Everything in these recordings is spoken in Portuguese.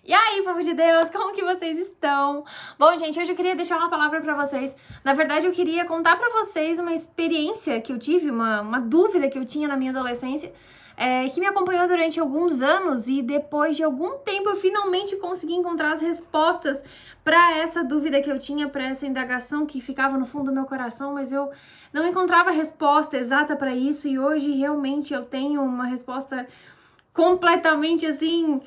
E aí, povo de Deus, como que vocês estão? Bom, gente, hoje eu queria deixar uma palavra pra vocês. Na verdade, eu queria contar pra vocês uma experiência que eu tive, uma dúvida que eu tinha na minha adolescência, que me acompanhou durante alguns anos e depois de algum tempo eu finalmente consegui encontrar as respostas pra essa dúvida que eu tinha, pra essa indagação que ficava no fundo do meu coração, mas eu não encontrava a resposta exata pra isso e hoje realmente eu tenho uma resposta completamente assim,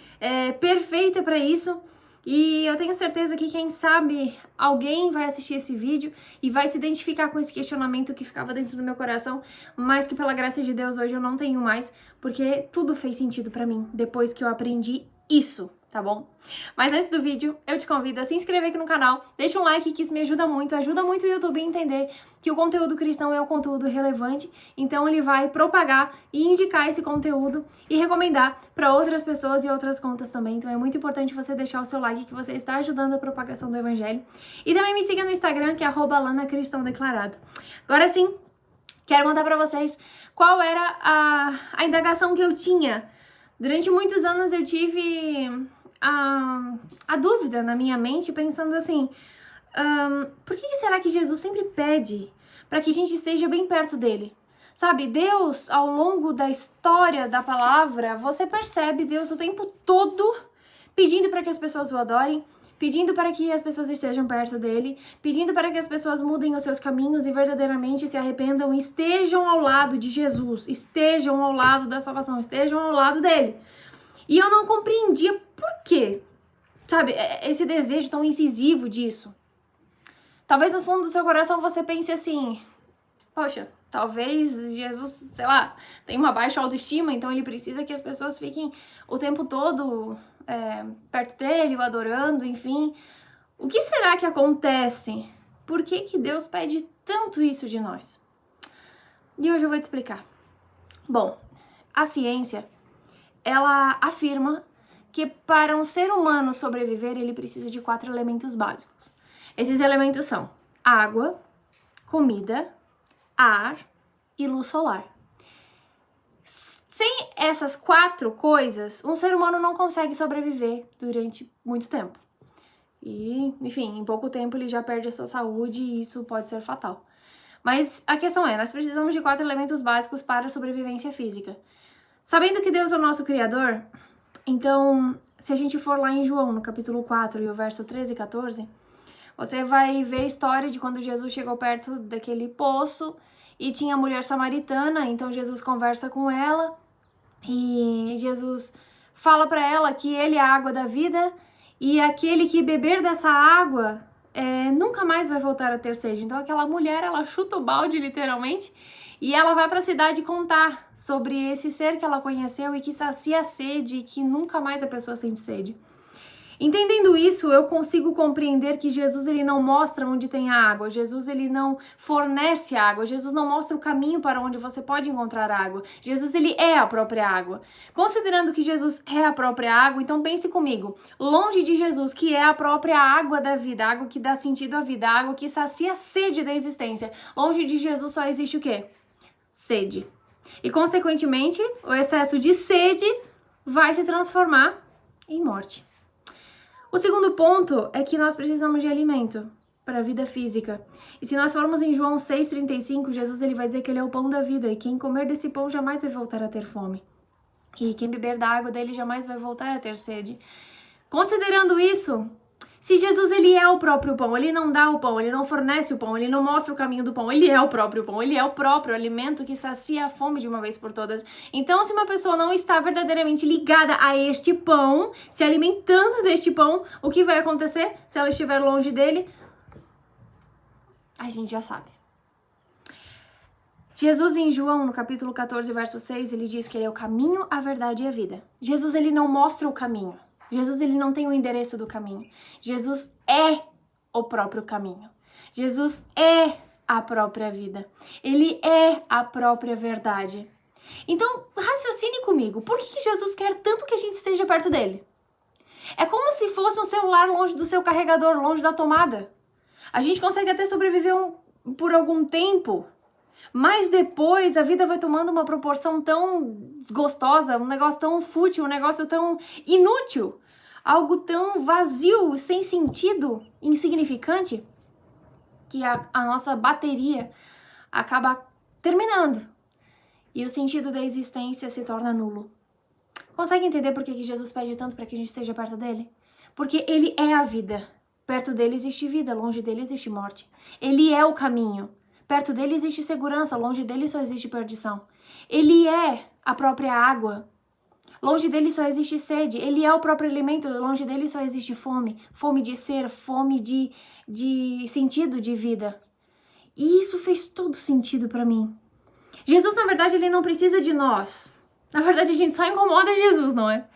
perfeita para isso. E eu tenho certeza que quem sabe alguém vai assistir esse vídeo e vai se identificar com esse questionamento que ficava dentro do meu coração, mas que pela graça de Deus hoje eu não tenho mais, porque tudo fez sentido para mim depois que eu aprendi isso, tá bom? Mas antes do vídeo, eu te convido a se inscrever aqui no canal, deixa um like que isso me ajuda muito o YouTube a entender que o conteúdo cristão é um conteúdo relevante, então ele vai propagar e indicar esse conteúdo e recomendar para outras pessoas e outras contas também. Então é muito importante você deixar o seu like, que você está ajudando a propagação do evangelho. E também me siga no Instagram, que é @lanacristãodeclarado. Agora sim, quero contar para vocês qual era a indagação que eu tinha. Durante muitos anos eu tive a dúvida na minha mente, pensando assim, por que será que Jesus sempre pede para que a gente esteja bem perto dele? Sabe, Deus, ao longo da história da palavra, você percebe Deus o tempo todo pedindo para que as pessoas o adorem, pedindo para que as pessoas estejam perto dele, pedindo para que as pessoas mudem os seus caminhos e verdadeiramente se arrependam e estejam ao lado de Jesus, estejam ao lado da salvação, estejam ao lado dele. E eu não compreendia por quê, sabe, esse desejo tão incisivo disso. Talvez no fundo do seu coração você pense assim, poxa, talvez Jesus, sei lá, tem uma baixa autoestima, então ele precisa que as pessoas fiquem o tempo todo perto dele, o adorando, enfim. O que será que acontece? Por que que Deus pede tanto isso de nós? E hoje eu vou te explicar. Bom, a ciência, ela afirma que para um ser humano sobreviver, ele precisa de 4 elementos básicos. Esses elementos são água, comida, ar e luz solar. Sem essas 4 coisas, um ser humano não consegue sobreviver durante muito tempo. E, enfim, em pouco tempo ele já perde a sua saúde e isso pode ser fatal. Mas a questão é, nós precisamos de 4 elementos básicos para a sobrevivência física. Sabendo que Deus é o nosso Criador, então, se a gente for lá em João, no capítulo 4 e o verso 13 e 14, você vai ver a história de quando Jesus chegou perto daquele poço e tinha a mulher samaritana, então Jesus conversa com ela e Jesus fala para ela que ele é a água da vida e aquele que beber dessa água nunca mais vai voltar a ter sede. Então aquela mulher, ela chuta o balde literalmente e ela vai para a cidade contar sobre esse ser que ela conheceu e que sacia a sede e que nunca mais a pessoa sente sede. Entendendo isso, eu consigo compreender que Jesus ele não mostra onde tem a água, Jesus ele não fornece água, Jesus não mostra o caminho para onde você pode encontrar água. Jesus ele é a própria água. Considerando que Jesus é a própria água, então pense comigo, longe de Jesus, que é a própria água da vida, a água que dá sentido à vida, a água que sacia a sede da existência, longe de Jesus só existe o quê? Sede. E consequentemente, o excesso de sede vai se transformar em morte. O segundo ponto é que nós precisamos de alimento para a vida física. E se nós formos em João 6,35, Jesus ele vai dizer que ele é o pão da vida e quem comer desse pão jamais vai voltar a ter fome. E quem beber da água dele jamais vai voltar a ter sede. Considerando isso, se Jesus ele é o próprio pão, ele não dá o pão, ele não fornece o pão, ele não mostra o caminho do pão, ele é o próprio pão, ele é o próprio alimento que sacia a fome de uma vez por todas. Então, se uma pessoa não está verdadeiramente ligada a este pão, se alimentando deste pão, o que vai acontecer se ela estiver longe dele? A gente já sabe. Jesus em João, no capítulo 14, verso 6, ele diz que ele é o caminho, a verdade e a vida. Jesus ele não mostra o caminho. Jesus ele não tem o endereço do caminho. Jesus é o próprio caminho. Jesus é a própria vida. Ele é a própria verdade. Então, raciocine comigo. Por que Jesus quer tanto que a gente esteja perto dele? É como se fosse um celular longe do seu carregador, longe da tomada. A gente consegue até sobreviver por algum tempo, mas depois a vida vai tomando uma proporção tão desgostosa, um negócio tão fútil, um negócio tão inútil, algo tão vazio, sem sentido, insignificante, que a nossa bateria acaba terminando e o sentido da existência se torna nulo. Consegue entender por que Jesus pede tanto para que a gente esteja perto dele? Porque ele é a vida. Perto dele existe vida, longe dele existe morte. Ele é o caminho. Perto dele existe segurança, longe dele só existe perdição. Ele é a própria água. Longe dele só existe sede. Ele é o próprio alimento, longe dele só existe fome. Fome de ser, fome de sentido de vida. E isso fez todo sentido para mim. Jesus, na verdade, ele não precisa de nós. Na verdade, a gente só incomoda Jesus, não é?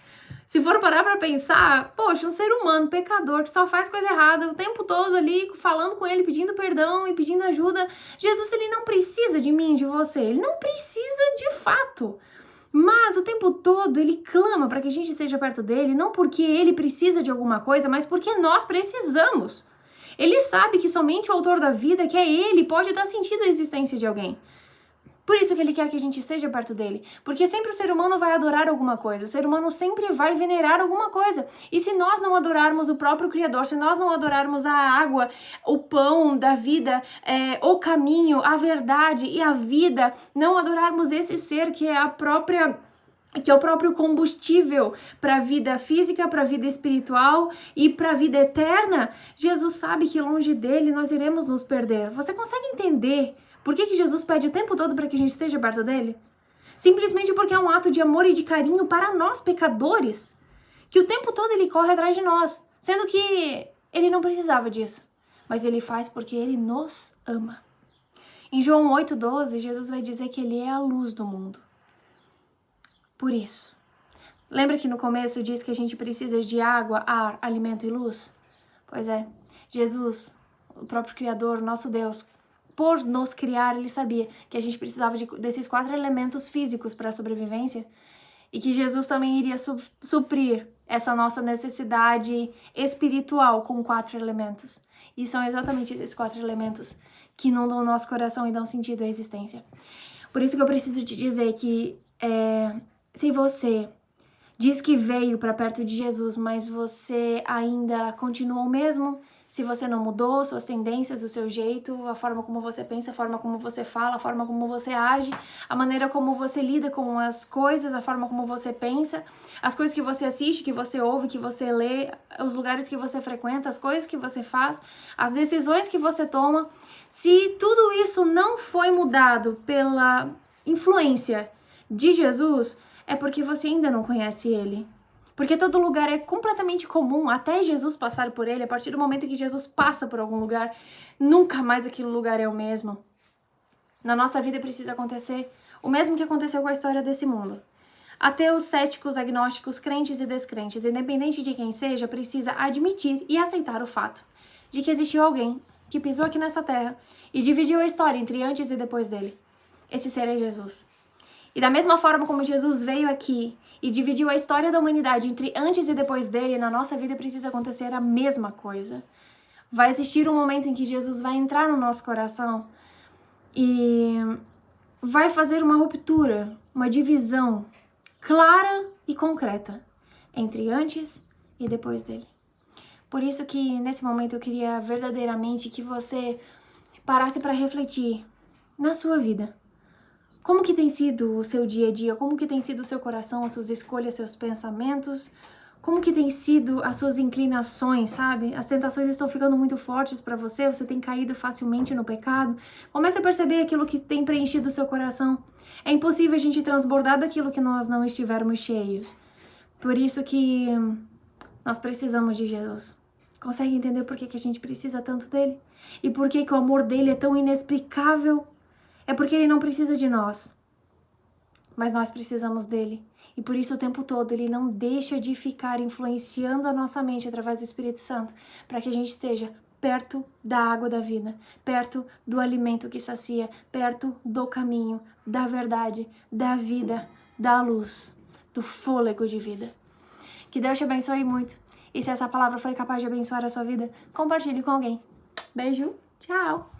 Se for parar pra pensar, poxa, um ser humano, pecador, que só faz coisa errada o tempo todo ali, falando com ele, pedindo perdão e pedindo ajuda. Jesus, ele não precisa de mim, de você. Ele não precisa de fato. Mas o tempo todo ele clama para que a gente esteja perto dele, não porque ele precisa de alguma coisa, mas porque nós precisamos. Ele sabe que somente o autor da vida, que é ele, pode dar sentido à existência de alguém. Por isso que ele quer que a gente esteja perto dele. Porque sempre o ser humano vai adorar alguma coisa. O ser humano sempre vai venerar alguma coisa. E se nós não adorarmos o próprio Criador, se nós não adorarmos a água, o pão da vida, o caminho, a verdade e a vida, não adorarmos esse ser que é o próprio combustível para a vida física, para a vida espiritual e para a vida eterna, Jesus sabe que longe dele nós iremos nos perder. Você consegue entender por que Jesus pede o tempo todo para que a gente esteja perto dele? Simplesmente porque é um ato de amor e de carinho para nós, pecadores, que o tempo todo ele corre atrás de nós, sendo que ele não precisava disso, mas ele faz porque ele nos ama. Em João 8,12, Jesus vai dizer que ele é a luz do mundo. Por isso, lembra que no começo diz que a gente precisa de água, ar, alimento e luz? Pois é, Jesus, o próprio Criador, nosso Deus, por nos criar, ele sabia que a gente precisava desses 4 elementos físicos para a sobrevivência e que Jesus também iria suprir essa nossa necessidade espiritual com 4 elementos. E são exatamente esses 4 elementos que inundam o nosso coração e dão sentido à existência. Por isso que eu preciso te dizer que se você diz que veio para perto de Jesus, mas você ainda continua o mesmo, se você não mudou suas tendências, o seu jeito, a forma como você pensa, a forma como você fala, a forma como você age, a maneira como você lida com as coisas, a forma como você pensa, as coisas que você assiste, que você ouve, que você lê, os lugares que você frequenta, as coisas que você faz, as decisões que você toma, se tudo isso não foi mudado pela influência de Jesus, é porque você ainda não conhece ele. Porque todo lugar é completamente comum, até Jesus passar por ele. A partir do momento que Jesus passa por algum lugar, nunca mais aquele lugar é o mesmo. Na nossa vida precisa acontecer o mesmo que aconteceu com a história desse mundo. Ateus, céticos, agnósticos, crentes e descrentes, independente de quem seja, precisa admitir e aceitar o fato de que existiu alguém que pisou aqui nessa terra e dividiu a história entre antes e depois dele. Esse ser é Jesus. E da mesma forma como Jesus veio aqui e dividiu a história da humanidade entre antes e depois dele, na nossa vida precisa acontecer a mesma coisa. Vai existir um momento em que Jesus vai entrar no nosso coração e vai fazer uma ruptura, uma divisão clara e concreta entre antes e depois dele. Por isso que nesse momento eu queria verdadeiramente que você parasse para refletir na sua vida. Como que tem sido o seu dia a dia? Como que tem sido o seu coração, as suas escolhas, seus pensamentos? Como que tem sido as suas inclinações, sabe? As tentações estão ficando muito fortes para você, você tem caído facilmente no pecado. Comece a perceber aquilo que tem preenchido o seu coração. É impossível a gente transbordar daquilo que nós não estivermos cheios. Por isso que nós precisamos de Jesus. Consegue entender por que a gente precisa tanto dele? E por que o amor dele é tão inexplicável? É porque ele não precisa de nós, mas nós precisamos dele. E por isso o tempo todo ele não deixa de ficar influenciando a nossa mente através do Espírito Santo, para que a gente esteja perto da água da vida, perto do alimento que sacia, perto do caminho, da verdade, da vida, da luz, do fôlego de vida. Que Deus te abençoe muito. E se essa palavra foi capaz de abençoar a sua vida, compartilhe com alguém. Beijo, tchau!